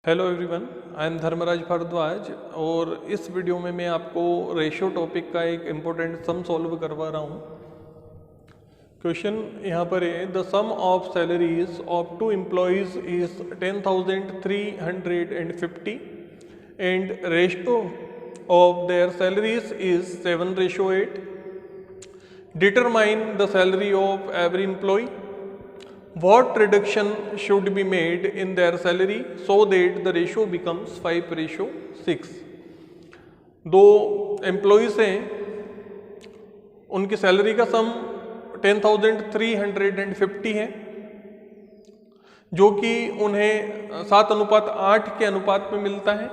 Hello everyone, I am Dharmraj Bhardwaj और इस video में मैं आपको रेशियो टॉपिक का एक इम्पोर्टेंट सम सॉल्व करवा रहा हूँ। क्वेश्चन यहाँ पर है, the sum of salaries of two employees is 10,350 and ratio of their salaries is 7:8। Determine the salary of every employee. What reduction should be made in their salary so that the ratio becomes 5:6? दो employees हैं, उनकी salary का सम 10,350 है, जो कि उन्हें 7:8 के अनुपात में मिलता है।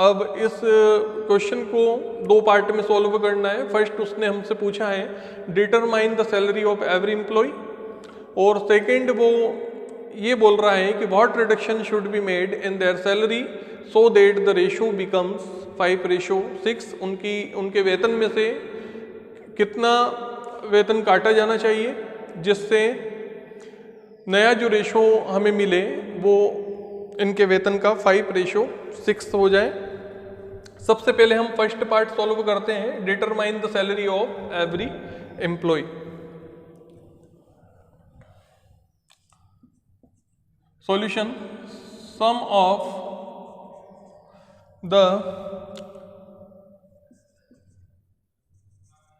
अब इस क्वेश्चन को दो पार्ट में सॉल्व करना है। फर्स्ट उसने हमसे पूछा है determine the salary of every employee, और सेकेंड वो ये बोल रहा है कि what reduction should be made in their salary so that the ratio becomes 5:6। उनके वेतन में से कितना वेतन काटा जाना चाहिए जिससे नया जो रेशो हमें मिले वो इनके वेतन का 5:6 हो जाए। सबसे पहले हम फर्स्ट पार्ट सॉल्व करते हैं, determine the salary of every employee. Solution: sum of the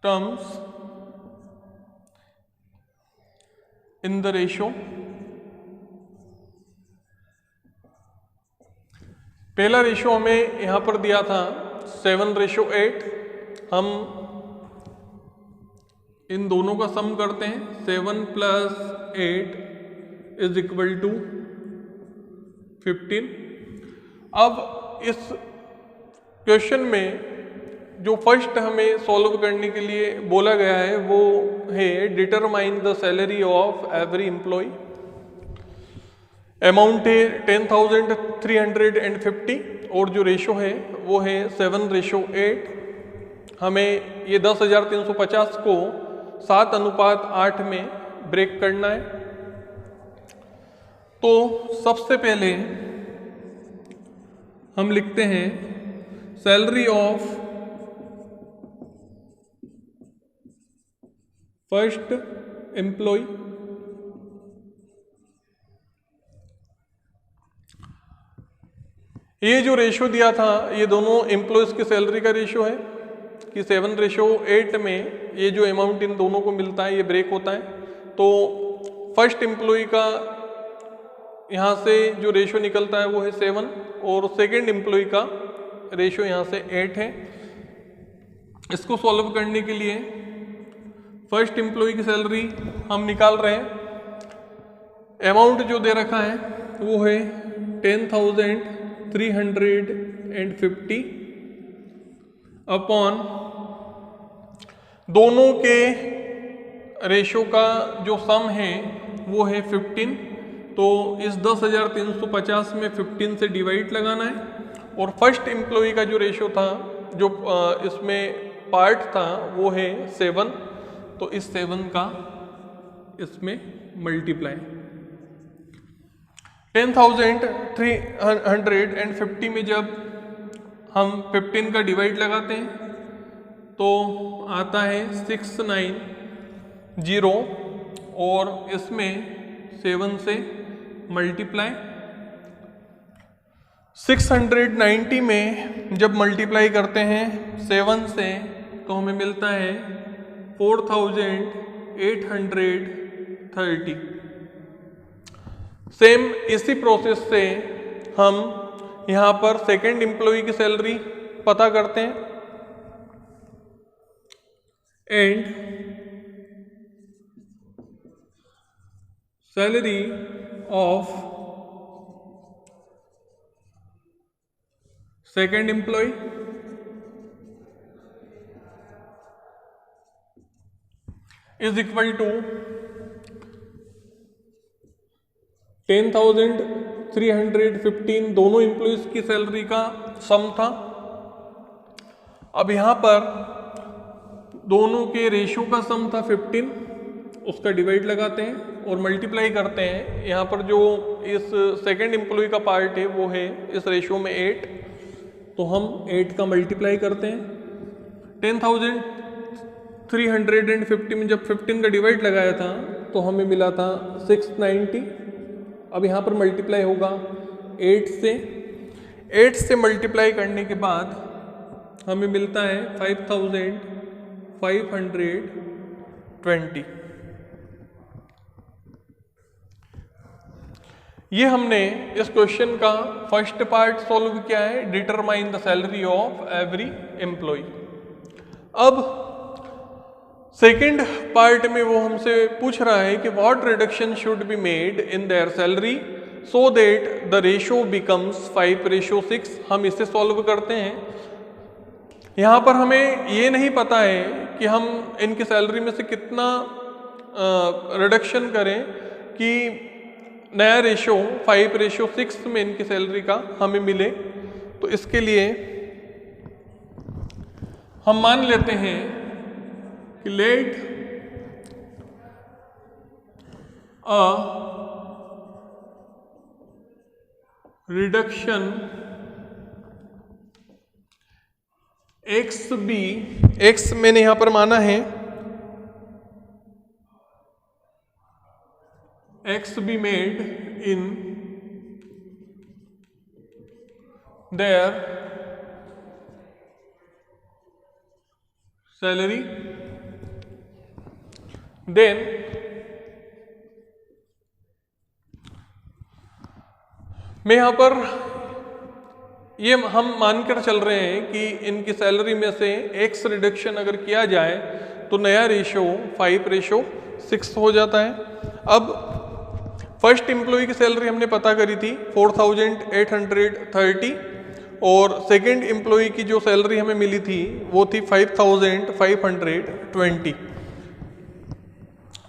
terms in the ratio। पहला रेशो हमें यहाँ पर दिया था 7:8। हम इन दोनों का सम करते हैं, 7 + 8 = 15। अब इस क्वेश्चन में जो फर्स्ट हमें सॉल्व करने के लिए बोला गया है वो है determine the salary of every employee. Amount है 10,350 और जो रेशो है वो है 7:8। हमें ये 10,350 को 7:8 में ब्रेक करना है। तो सबसे पहले हम लिखते हैं सैलरी ऑफ फर्स्ट एम्प्लॉय। ये जो रेशो दिया था ये दोनों एम्प्लॉयज की सैलरी का रेशो है कि 7:8 में ये जो अमाउंट इन दोनों को मिलता है ये ब्रेक होता है। तो फर्स्ट एम्प्लॉय का यहाँ से जो रेशो निकलता है वो है 7 और सेकेंड एम्प्लॉय का रेशो यहाँ से 8 है। इसको सॉल्व करने के लिए फर्स्ट एम्प्लॉय की सैलरी हम निकाल रहे हैं। अमाउंट जो दे रखा है वो है 10,350 अपॉन दोनों के रेशो का जो सम है वो है 15। तो इस 10,350 में 15 से डिवाइड लगाना है और फर्स्ट एम्प्लॉय का जो रेशो था, जो इसमें पार्ट था वो है 7। तो इस 7 का इसमें मल्टीप्लाई 10,350 में जब हम 15 का डिवाइड लगाते हैं तो आता है 690 और इसमें 7 से मल्टीप्लाई 690 में जब मल्टीप्लाई करते हैं 7 से तो हमें मिलता है 4,830। सेम इसी प्रोसेस से हम यहाँ पर सेकेंड एम्प्लॉय की सैलरी पता करते हैं and salary of second employee is equal to 10,315 दोनों एम्प्लॉयज की सैलरी का सम था। अब यहां पर दोनों के रेशो का सम था 15, उसका डिवाइड लगाते हैं और मल्टीप्लाई करते हैं, यहाँ पर जो इस सेकंड एम्प्लॉय का पार्ट है वो है इस रेशो में 8, तो हम 8 का मल्टीप्लाई करते हैं। 10,350 में जब 15 का डिवाइड लगाया था तो हमें मिला था 690। अब यहाँ पर मल्टीप्लाई होगा 8 से मल्टीप्लाई करने के बाद हमें मिलता है 5,520। ये हमने इस क्वेश्चन का फर्स्ट पार्ट सॉल्व किया है, determine the salary of every employee. अब सेकंड पार्ट में वो हमसे पूछ रहा है कि what reduction should be made in their salary so that the ratio becomes 5:6। हम इसे सॉल्व करते हैं। यहाँ पर हमें ये नहीं पता है कि हम इनकी सैलरी में से कितना रिडक्शन करें कि नया रेशो 5:6 में इनकी सैलरी का हमें मिले। तो इसके लिए हम मान लेते हैं कि let a reduction X be, X मैंने यहां पर माना है X be made in their salary, then मैं यहां पर ये हम मानकर चल रहे हैं कि इनकी सैलरी में से एक्स रिडक्शन अगर किया जाए तो नया रेशो 5:6 हो जाता है। अब फर्स्ट एम्प्लॉय की सैलरी हमने पता करी थी 4,830 और सेकंड एम्प्लॉय की जो सैलरी हमें मिली थी वो थी 5,520।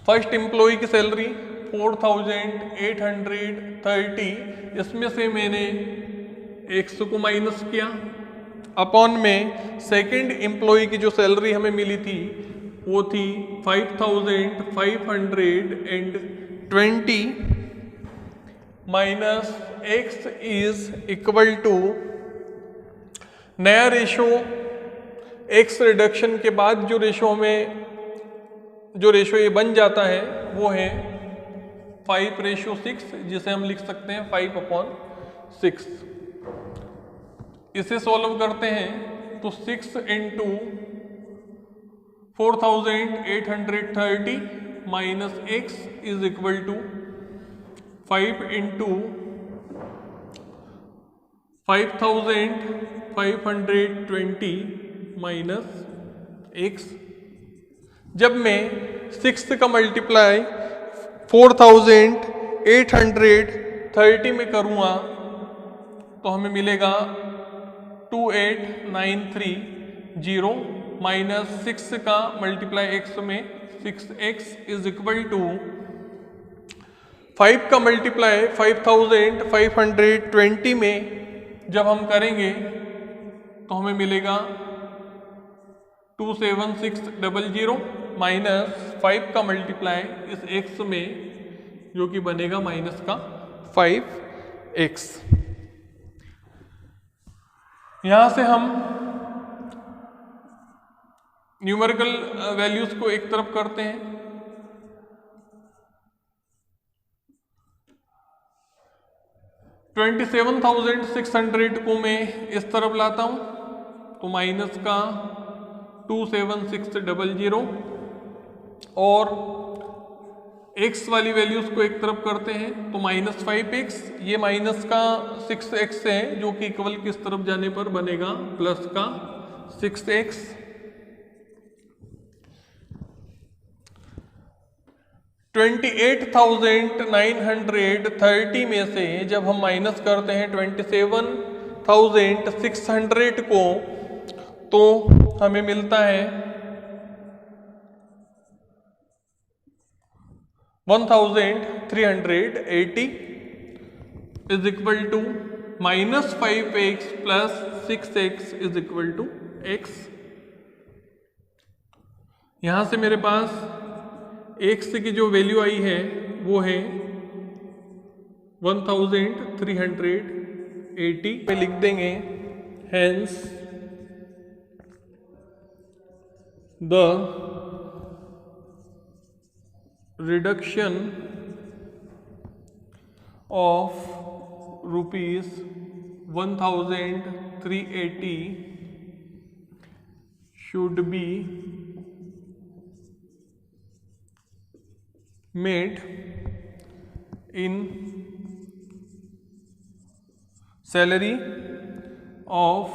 फर्स्ट एम्प्लॉय की सैलरी 4,830, इसमें से मैंने एक्स को माइनस किया, अपॉन में सेकंड एम्प्लॉय की जो सैलरी हमें मिली थी वो थी 5,520 minus X is equal to नया रेशो एक्स रिडक्शन के बाद जो रेशो ये बन जाता है वो है 5:6, जिसे हम लिख सकते हैं 5/6। इसे सॉल्व करते हैं तो 6 into 4,830 minus X is equal to 5 into 5,520 minus X. जब मैं 6 का मल्टीप्लाई 4,830 में करूँगा तो हमें मिलेगा 28,930 माइनस 6 का मल्टीप्लाई एक्स में 6x इज इक्वल टू 5 का मल्टीप्लाई 5,520 में जब हम करेंगे तो हमें मिलेगा 27,600 माइनस 5 का मल्टीप्लाई इस x में जो कि बनेगा माइनस का 5x। यहां से हम न्यूमेरिकल वैल्यूज को एक तरफ करते हैं। 27,600 को मैं इस तरफ लाता हूं तो माइनस का 27,600 और x वाली वैल्यूज को एक तरफ करते हैं तो माइनस 5x, ये माइनस का 6x है जो कि इक्वल किस तरफ जाने पर बनेगा प्लस का 6x। 28,930 में से जब हम माइनस करते हैं 27,600 को तो हमें मिलता है 1,380 is equal to minus 5x plus 6x is equal to x। यहां से मेरे पास x की जो वैल्यू आई है वो है 1380 पे लिख देंगे hence the reduction of rupees 1380 should be made in salary of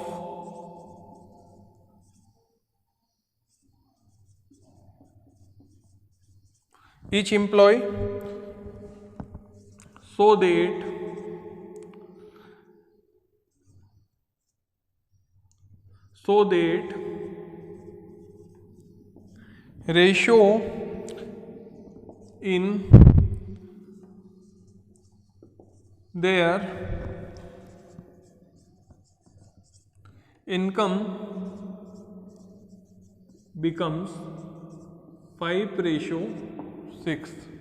each employee so that ratio in their income becomes 5:6.